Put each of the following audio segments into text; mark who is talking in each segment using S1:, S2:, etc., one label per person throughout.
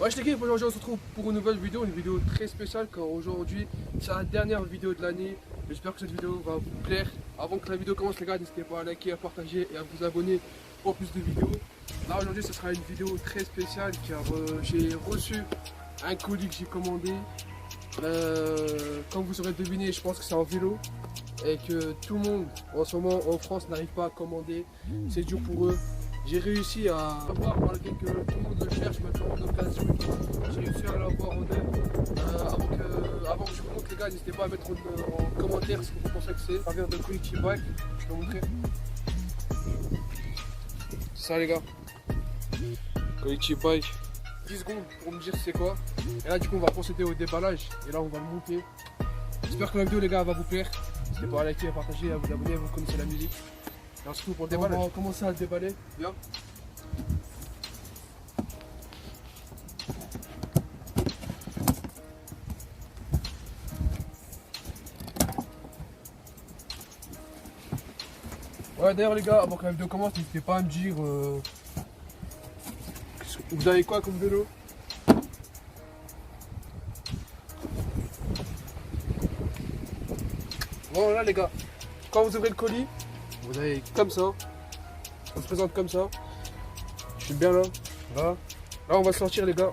S1: Ouais, je l'équipe, aujourd'hui on se retrouve pour une nouvelle vidéo très spéciale car aujourd'hui c'est la dernière vidéo de l'année. J'espère que cette vidéo va vous plaire. Avant que la vidéo commence les gars, n'hésitez pas à liker, à partager et à vous abonner pour plus de vidéos. Là aujourd'hui ce sera une vidéo très spéciale car j'ai reçu un colis que j'ai commandé. Comme vous aurez deviné, je pense que c'est un vélo et que tout le monde en ce moment en France n'arrive pas à commander. C'est dur pour eux. J'ai réussi à avoir, malgré que tout le monde le cherche maintenant en occasion, j'ai réussi à l'avoir en œuvre. Avant que je vous montre les gars, n'hésitez pas à mettre en commentaire ce que vous pensez que c'est. Ça vient de Collective Bike, je vais vous montrer. C'est ça les gars, Collective Bike. 10 secondes pour me dire c'est quoi. Et là du coup on va procéder au déballage et là on va le monter. J'espère que la vidéo les gars va vous plaire. N'hésitez pas à liker, à partager, à vous abonner, vous connaissez la musique. Et on se retrouve pour le déballage. On va commencer à le déballer. Viens. Ouais d'ailleurs les gars, avant que la vidéo commence, n'hésitez pas à me dire vous avez quoi comme vélo? Bon là les gars, quand vous ouvrez le colis, vous avez comme ça, ça se présente comme ça. Je suis bien là, là. Là on va sortir les gars.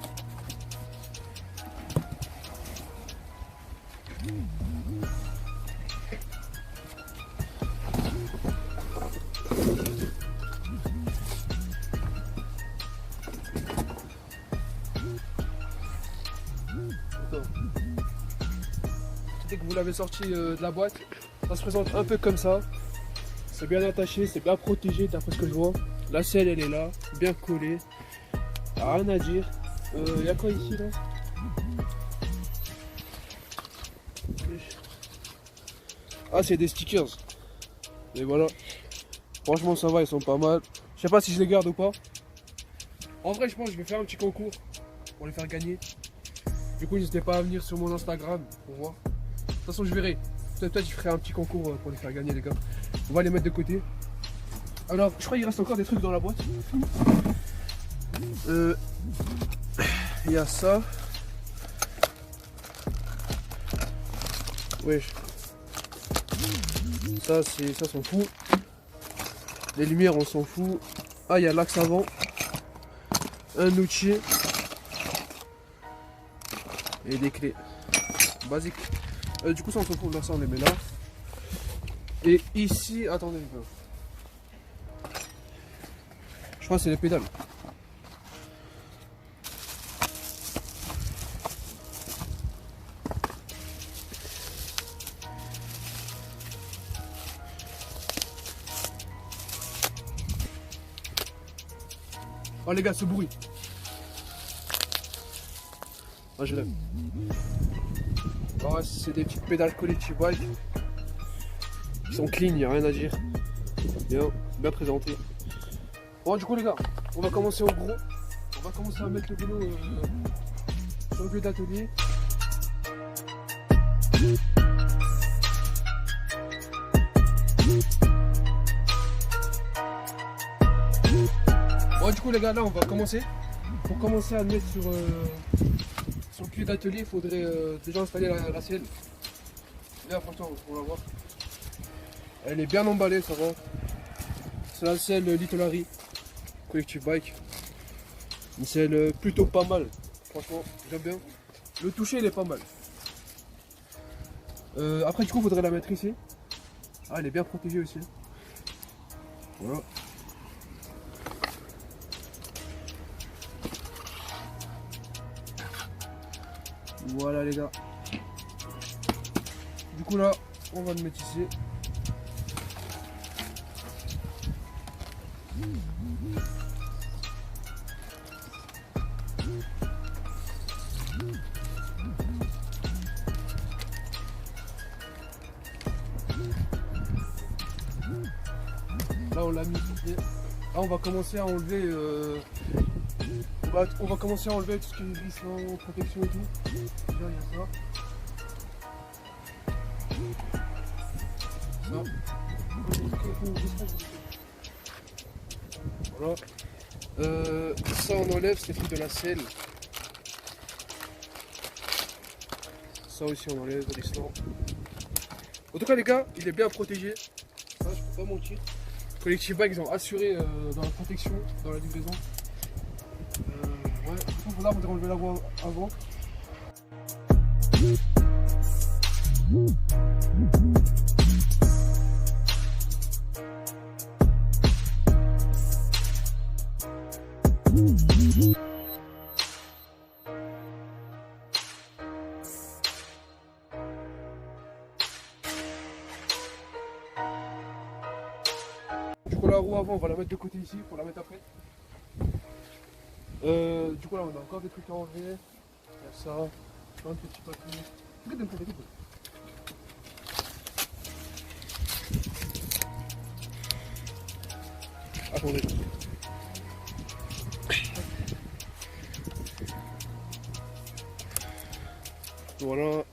S1: Dès que vous l'avez sorti de la boîte, ça se présente un peu comme ça. C'est bien attaché, c'est bien protégé d'après ce que je vois. La selle elle est là, bien collée. Rien à dire. Il y a quoi ici là? Ah c'est des stickers. Et voilà. Franchement ça va, ils sont pas mal. Je sais pas si je les garde ou pas. En vrai je pense que je vais faire un petit concours pour les faire gagner. Du coup n'hésitez pas à venir sur mon Instagram pour voir. De toute façon je verrai. Peut-être je ferai un petit concours pour les faire gagner les gars. On va les mettre de côté. Alors je crois qu'il reste encore des trucs dans la boîte. Il y a ça. Wesh. Ça s'en fout. Les lumières on s'en fout. Ah il y a l'axe avant. Un outil. Et des clés. Basique. Du coup ça on s'en fout, là ça on les met là. Et ici, attendez, je crois que c'est les pédales. Oh les gars, ce bruit. Ah je l'aime. Oh, c'est des petites pédales Collective Bike. Ils sont clean, il n'y a rien à dire. Bien présenté. Bon du coup les gars, on va commencer au gros. On va commencer à mettre le vélo sur le lieu d'atelier. Bon du coup les gars, là on va commencer. Pour commencer à le mettre sur le pied d'atelier, il faudrait déjà installer la selle. Là franchement on va voir. Elle est bien emballée, ça va. C'est la selle Litolari Collective Bike. Une selle plutôt pas mal. Franchement, j'aime bien. Le toucher, il est pas mal. Après, du coup, il faudrait la mettre ici. Ah, elle est bien protégée aussi. Voilà. Voilà, les gars. Du coup, là, on va le mettre ici. Là on l'a mis. Là on va commencer à enlever on va commencer à enlever tout ce qui est glissement, protection et tout. Déjà il y a ça. Voilà. Ça on enlève, c'est fait de la selle. Ça aussi on enlève l'Island. En tout cas les gars, il est bien protégé. Ça je peux pas mentir. Collectif Bike ils ont assuré dans la protection, dans la livraison. Ouais, du coup là on va enlever la roue avant. Du coup la roue avant on va la mettre de côté ici pour la mettre après. Du coup là on a encore des trucs à enlever. Il y a ça, plein de petits papiers. Regarde un peu, regarde. Attendez. Voilà.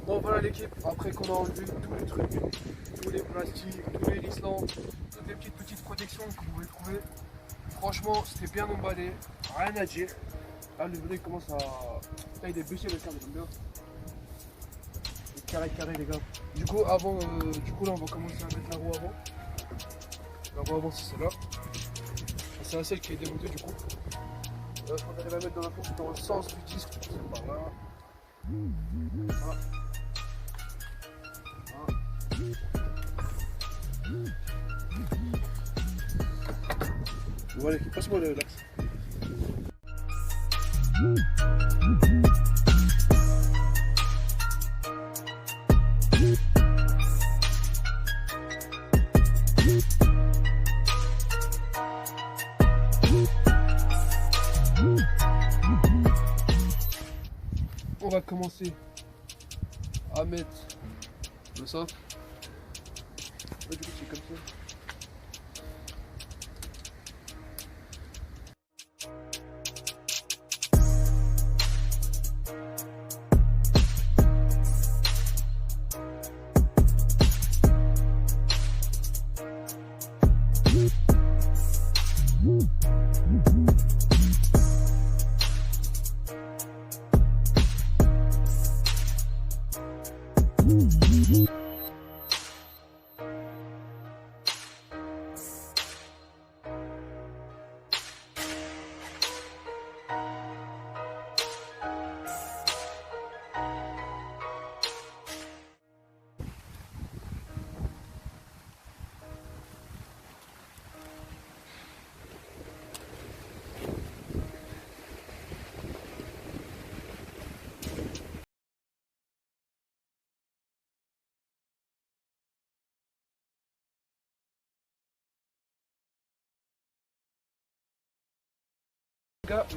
S1: Bon voilà l'équipe, après qu'on a enlevé tous les trucs, tous les plastiques, tous les lissants, toutes les petites protections que vous pouvez trouver, franchement c'était bien emballé, rien à dire. Là le volet commence à... Là il est bêché le câble, j'aime bien. Il est carré les gars. Du coup avant, là on va commencer à mettre la roue avant. La roue avant c'est celle-là. C'est celle qui est démontée du coup. On arrive à mettre dans le sens du disque, c'est par là. Voilà. Voilà, passe-moi l'axe. On va commencer à mettre le centre. Du coup, c'est comme ça.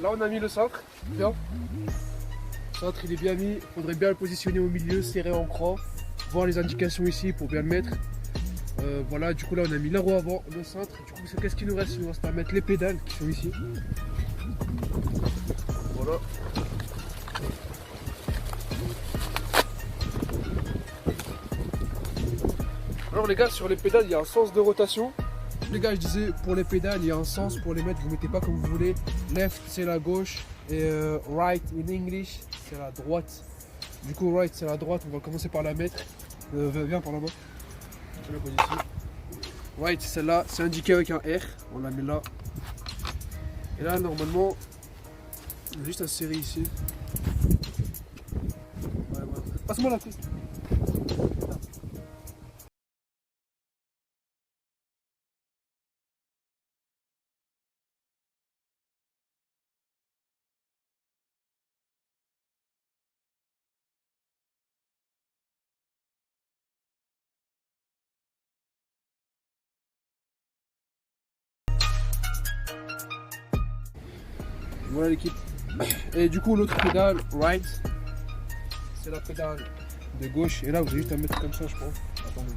S1: Là on a mis le centre, bien. Le centre il est bien mis, il faudrait bien le positionner au milieu, serré en croix, voir les indications ici pour bien le mettre. Voilà, du coup là on a mis la roue avant, le centre. Du coup qu'est-ce qu'il nous reste? Il nous reste à mettre les pédales qui sont ici. Voilà. Alors les gars, sur les pédales il y a un sens de rotation. Les gars, je disais, pour les pédales, il y a un sens pour les mettre, vous mettez pas comme vous voulez. Left, c'est la gauche, et right in English, c'est la droite. Du coup, right, c'est la droite, on va commencer par la mettre. Viens par là-bas. Je la pose ici. Right, celle-là, c'est indiqué avec un R, on la met là. Et là, normalement, on a juste à serrer ici. Ouais, ouais. Passe-moi la piste. Voilà l'équipe. Et du coup l'autre pédale, right, c'est la pédale de gauche. Et là vous avez juste à mettre comme ça je pense. Attendez.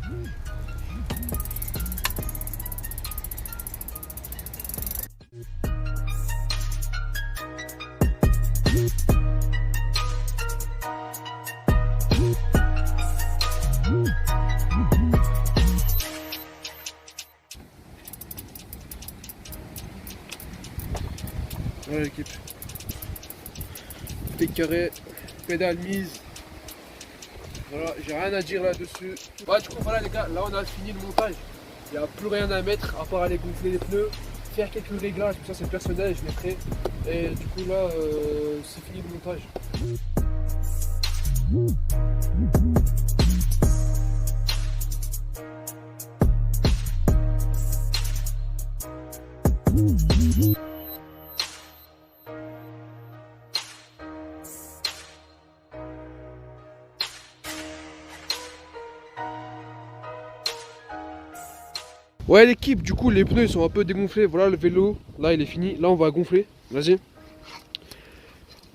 S1: Voilà l'équipe. Pic carré, pédale mise. Voilà, j'ai rien à dire là-dessus. Ouais, du coup, voilà les gars, là on a fini le montage. Il n'y a plus rien à mettre à part aller gonfler les pneus, faire quelques réglages, tout ça c'est personnel, je les ferai. Et du coup là, c'est fini le montage. Ouais l'équipe, du coup les pneus ils sont un peu dégonflés, voilà le vélo, là il est fini, là on va gonfler, vas-y.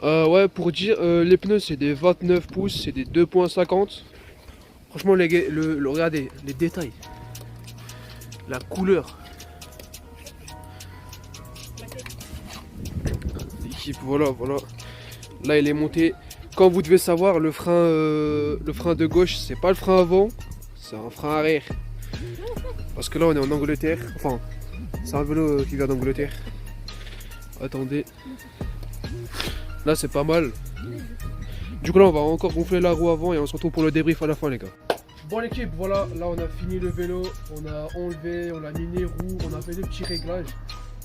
S1: Ouais pour dire, les pneus c'est des 29 pouces, c'est des 2.50. Franchement les gars, regardez les détails, la couleur. L'équipe, voilà, là il est monté. Quand vous devez savoir, le frein de gauche c'est pas le frein avant, c'est un frein arrière. Parce que là on est en Angleterre, enfin c'est un vélo qui vient d'Angleterre. Attendez. Là c'est pas mal. Du coup là on va encore gonfler la roue avant et on se retrouve pour le débrief à la fin les gars. Bon l'équipe, voilà, là on a fini le vélo, on a enlevé, on a mis les roues, on a fait des petits réglages.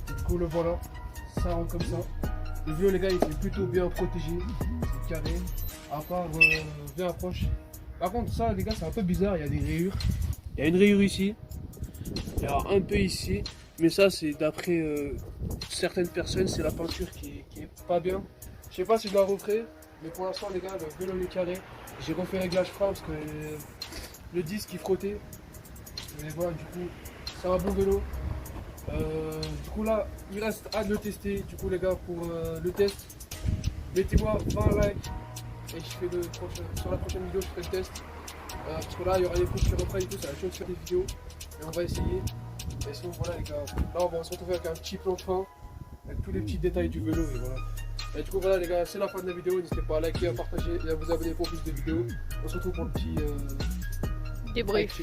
S1: Du coup le voilà, ça rentre comme ça. Le vélo les gars il est plutôt bien protégé, c'est carré, à part bien approche. Par contre ça les gars c'est un peu bizarre, il y a des rayures. Il y a une rayure ici. Il y a un peu ici, mais ça c'est d'après certaines personnes, c'est la peinture qui est pas bien. Je sais pas si je la referai, mais pour l'instant les gars, le vélo est carré. J'ai refait réglage frein parce que le disque il frottait. Mais voilà, du coup, c'est un bon vélo. Du coup là, il reste à le tester. Du coup les gars, pour le test, mettez-moi 20 likes et je fais sur la prochaine vidéo je ferai le test. Parce que là il y aura des coups sur reprenne et tout, ça va être chaud de faire des vidéos. Et on va essayer. Et sinon voilà les gars, là on va se retrouver avec un petit plan de fin, avec tous les petits détails du vélo et voilà. Et du coup voilà les gars, c'est la fin de la vidéo, n'hésitez pas à liker, à partager et à vous abonner pour plus de vidéos. On se retrouve pour le petit
S2: débrief.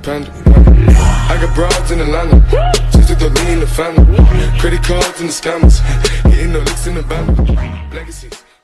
S3: Panda. I got broads in Atlanta, just to throw me in the family. Credit cards and the scammers, hitting the licks in the band. Legacies.